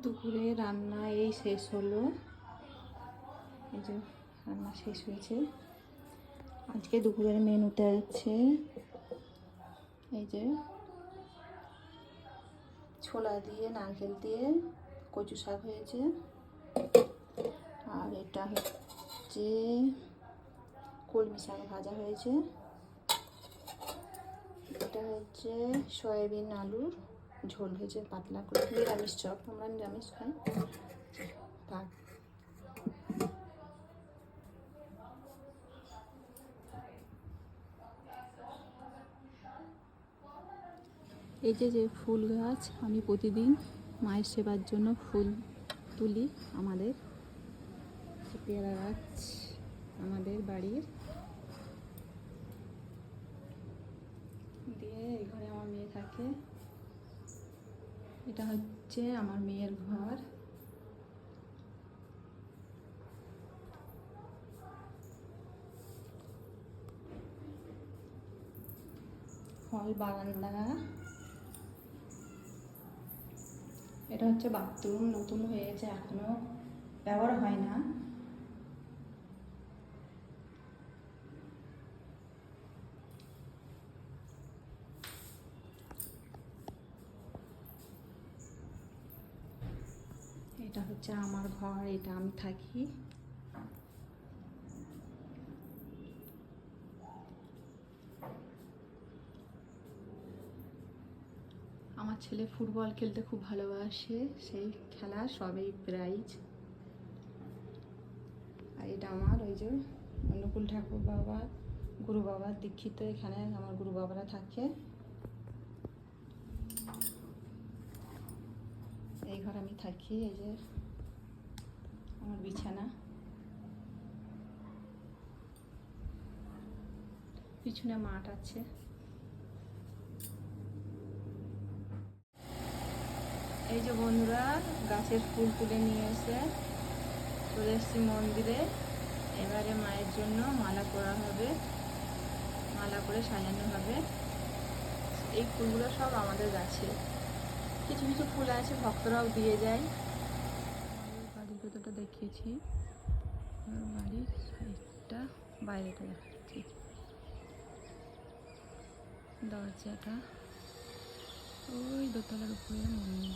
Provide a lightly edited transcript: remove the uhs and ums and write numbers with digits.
দুপুরে রান্না এই শেষ হলো। এই যে রান্না শেষ হয়েছে। আজকে দুপুরের মেনুতে আছে এই যে ছোলা দিয়ে নারকেল দিয়ে কচু শাক হয়েছে, আর এটা হচ্ছে কলমি শাক ভাজা হয়েছে, এটা হচ্ছে সয়াবিন আলুর ঝোল হয়েছে পাতলা করে, নিরামিষ চপ, আমরা নিরামিষ খাই। ভাত এই যে ফুল গাছ, আমি প্রতিদিন মায়ের সেবার জন্য ফুল তুলি। আমাদের পেয়ারা গাছ আমাদের বাড়ির, দিয়ে এই ঘরে আমার মেয়ে থাকে। এটা হচ্ছে আমার মেয়ের ঘর। হল বারান্দা, এটা হচ্ছে বাথরুম, নতুন হয়েছে, এখনো ব্যবহার হয় না। এটা হচ্ছে আমার ঘর, এটা আমি থাকি। আমার ছেলে ফুটবল খেলতে খুব ভালোবাসে, সেই খেলা সবই প্রাইজ। আর এটা আমার ওই যে অনুকূল ঠাকুর বাবা, গুরু বাবা দীক্ষিত, এখানে আমার গুরু বাবারা থাকে। এই ঘর আমি থাকি। এই যে আমার বিছানা, পিছনে মাঠ আছে। এই যে বন্ধুরা গাছের ফুল তুলে নিয়ে এসে চলে এসেছি মন্দিরে। এবারে মায়ের জন্য মালা করা হবে, মালা করে সাজানো হবে। এই ফুলগুলো সব আমাদের গাছে, কিছু কিছু ফুল আছে ভক্তরাও দিয়ে যায়। আমাদের বাড়ির ভেতরটা দেখিয়েছি, বাড়ির সাইডটা, বাইরেটা দেখাচ্ছি। দরজাটা ওই দোতলার উপরে মন্দির।